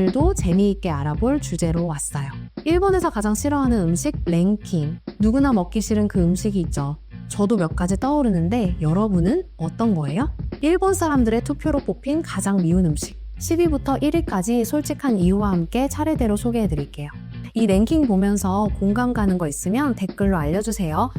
오늘도 재미있게 알아볼 주제로 왔어요. 일본에서 가장 싫어하는 음식 랭킹. 누구나 먹기 싫은 그 음식이 있죠. 저도 몇 가지 떠오르는데 여러분은 어떤 거예요? 일본 사람들의 투표로 뽑힌 가장 미운 음식. 10위부터 1위까지 솔직한 이유와 함께 차례대로 소개해드릴게요. 이 랭킹 보면서 공감 가는 거 있으면 댓글로 알려주세요.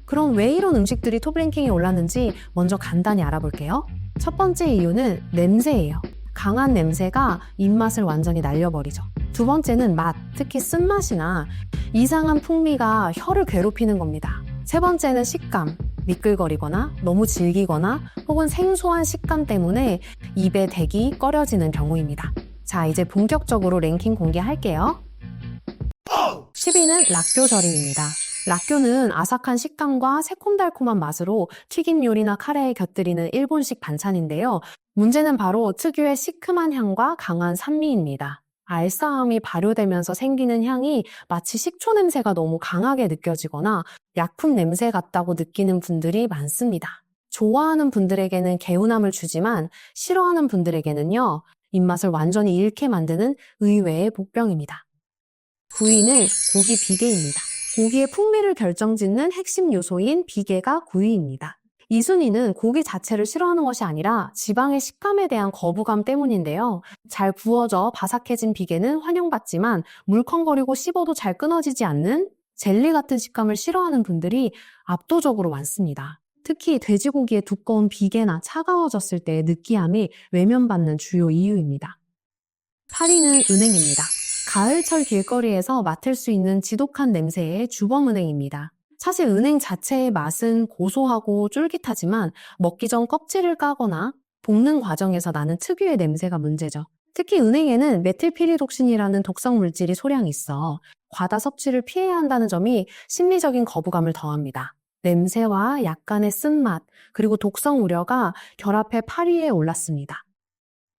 그럼 왜 이런 음식들이 톱랭킹에 올랐는지 먼저 간단히 알아볼게요. 첫 번째 이유는 냄새예요. 강한 냄새가 입맛을 완전히 날려버리죠. 두 번째는 맛, 특히 쓴맛이나 이상한 풍미가 혀를 괴롭히는 겁니다. 세 번째는 식감, 미끌거리거나 너무 질기거나 혹은 생소한 식감 때문에 입에 대기 꺼려지는 경우입니다. 자, 이제 본격적으로 랭킹 공개할게요. 10위는 라쿄절임입니다. 라쿄는 아삭한 식감과 새콤달콤한 맛으로 튀긴 요리나 카레에 곁들이는 일본식 반찬인데요. 문제는 바로 특유의 시큼한 향과 강한 산미입니다. 알싸함이 발효되면서 생기는 향이 마치 식초 냄새가 너무 강하게 느껴지거나 약품 냄새 같다고 느끼는 분들이 많습니다. 좋아하는 분들에게는 개운함을 주지만 싫어하는 분들에게는요, 입맛을 완전히 잃게 만드는 의외의 복병입니다. 9위는 고기 비계입니다. 고기의 풍미를 결정짓는 핵심 요소인 비계가 9위입니다. 이 순위는 고기 자체를 싫어하는 것이 아니라 지방의 식감에 대한 거부감 때문인데요. 잘 구워져 바삭해진 비계는 환영받지만 물컹거리고 씹어도 잘 끊어지지 않는 젤리 같은 식감을 싫어하는 분들이 압도적으로 많습니다. 특히 돼지고기의 두꺼운 비계나 차가워졌을 때의 느끼함이 외면받는 주요 이유입니다. 8위는 은행입니다. 가을철 길거리에서 맡을 수 있는 지독한 냄새의 주범은행입니다. 사실 은행 자체의 맛은 고소하고 쫄깃하지만 먹기 전 껍질을 까거나 볶는 과정에서 나는 특유의 냄새가 문제죠. 특히 은행에는 메틸피리독신이라는 독성 물질이 소량 있어 과다 섭취를 피해야 한다는 점이 심리적인 거부감을 더합니다. 냄새와 약간의 쓴맛, 그리고 독성 우려가 결합해 8위에 올랐습니다.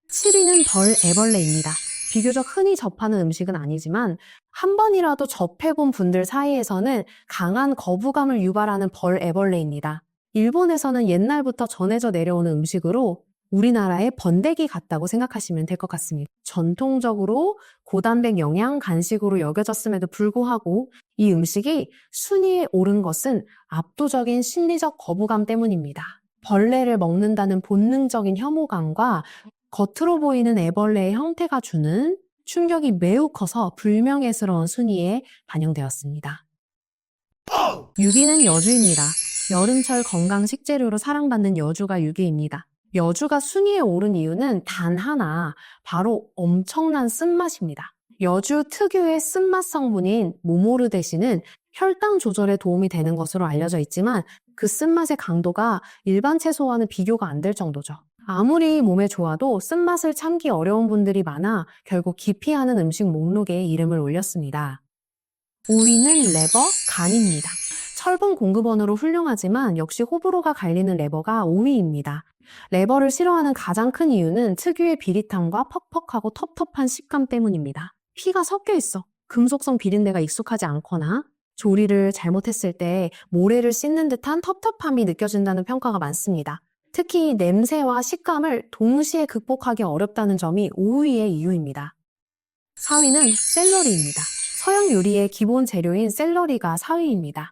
7위는 벌 애벌레입니다. 비교적 흔히 접하는 음식은 아니지만 한 번이라도 접해본 분들 사이에서는 강한 거부감을 유발하는 벌 애벌레입니다. 일본에서는 옛날부터 전해져 내려오는 음식으로 우리나라의 번데기 같다고 생각하시면 될 것 같습니다. 전통적으로 고단백 영양 간식으로 여겨졌음에도 불구하고 이 음식이 순위에 오른 것은 압도적인 심리적 거부감 때문입니다. 벌레를 먹는다는 본능적인 혐오감과 겉으로 보이는 애벌레의 형태가 주는 충격이 매우 커서 불명예스러운 순위에 반영되었습니다. 6위는 여주입니다. 여름철 건강 식재료로 사랑받는 여주가 6위입니다. 여주가 순위에 오른 이유는 단 하나, 바로 엄청난 쓴맛입니다. 여주 특유의 쓴맛 성분인 모모르데시는 혈당 조절에 도움이 되는 것으로 알려져 있지만 그 쓴맛의 강도가 일반 채소와는 비교가 안 될 정도죠. 아무리 몸에 좋아도 쓴맛을 참기 어려운 분들이 많아 결국 기피하는 음식 목록에 이름을 올렸습니다. 5위는 레버, 간입니다. 철분 공급원으로 훌륭하지만 역시 호불호가 갈리는 레버가 5위입니다. 레버를 싫어하는 가장 큰 이유는 특유의 비릿함과 퍽퍽하고 텁텁한 식감 때문입니다. 피가 섞여 있어. 금속성 비린내가 익숙하지 않거나 조리를 잘못했을 때 모래를 씻는 듯한 텁텁함이 느껴진다는 평가가 많습니다. 특히 냄새와 식감을 동시에 극복하기 어렵다는 점이 5위의 이유입니다. 4위는 샐러리입니다. 서양 요리의 기본 재료인 샐러리가 4위입니다.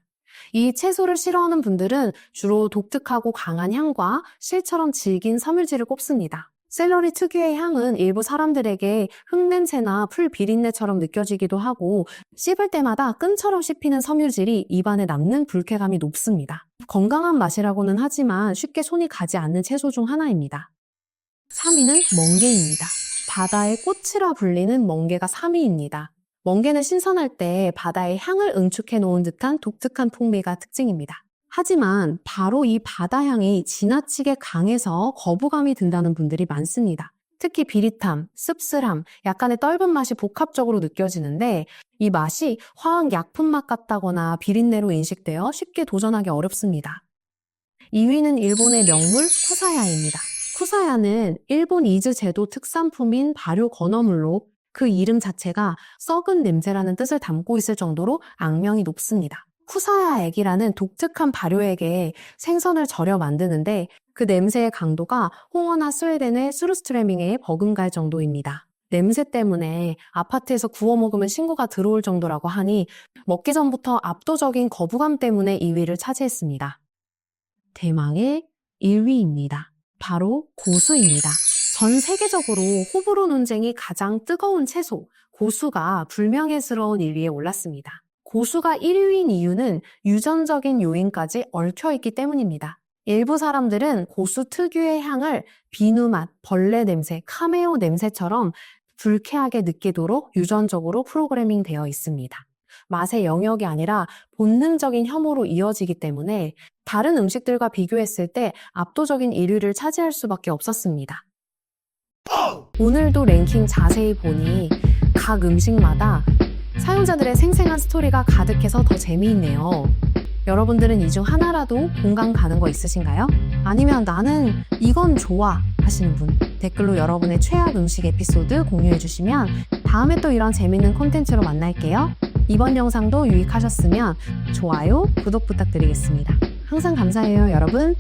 이 채소를 싫어하는 분들은 주로 독특하고 강한 향과 실처럼 질긴 섬유질을 꼽습니다. 샐러리 특유의 향은 일부 사람들에게 흙냄새나 풀 비린내처럼 느껴지기도 하고 씹을 때마다 끈처럼 씹히는 섬유질이 입안에 남는 불쾌감이 높습니다. 건강한 맛이라고는 하지만 쉽게 손이 가지 않는 채소 중 하나입니다. 3위는 멍게입니다. 바다의 꽃이라 불리는 멍게가 3위입니다. 멍게는 신선할 때 바다의 향을 응축해 놓은 듯한 독특한 풍미가 특징입니다. 하지만 바로 이 바다향이 지나치게 강해서 거부감이 든다는 분들이 많습니다. 특히 비릿함, 씁쓸함, 약간의 떫은 맛이 복합적으로 느껴지는데 이 맛이 화학 약품 맛 같다거나 비린내로 인식되어 쉽게 도전하기 어렵습니다. 2위는 일본의 명물 쿠사야입니다. 쿠사야는 일본 이즈 제도 특산품인 발효 건어물로 그 이름 자체가 썩은 냄새라는 뜻을 담고 있을 정도로 악명이 높습니다. 쿠사야 액이라는 독특한 발효액에 생선을 절여 만드는데 그 냄새의 강도가 홍어나 스웨덴의 스루스트레밍에 버금갈 정도입니다. 냄새 때문에 아파트에서 구워 먹으면 신고가 들어올 정도라고 하니 먹기 전부터 압도적인 거부감 때문에 2위를 차지했습니다. 대망의 1위입니다. 바로 고수입니다. 전 세계적으로 호불호 논쟁이 가장 뜨거운 채소, 고수가 불명예스러운 1위에 올랐습니다. 고수가 1위인 이유는 유전적인 요인까지 얽혀있기 때문입니다. 일부 사람들은 고수 특유의 향을 비누 맛, 벌레 냄새, 카메오 냄새처럼 불쾌하게 느끼도록 유전적으로 프로그래밍 되어 있습니다. 맛의 영역이 아니라 본능적인 혐오로 이어지기 때문에 다른 음식들과 비교했을 때 압도적인 1위를 차지할 수밖에 없었습니다. 오늘도 랭킹 자세히 보니 각 음식마다 사용자들의 생생한 스토리가 가득해서 더 재미있네요. 여러분들은 이 중 하나라도 공감 가는 거 있으신가요? 아니면 나는 이건 좋아 하시는 분 댓글로 여러분의 최악 음식 에피소드 공유해 주시면 다음에 또 이런 재밌는 콘텐츠로 만날게요. 이번 영상도 유익하셨으면 좋아요, 구독 부탁드리겠습니다. 항상 감사해요, 여러분.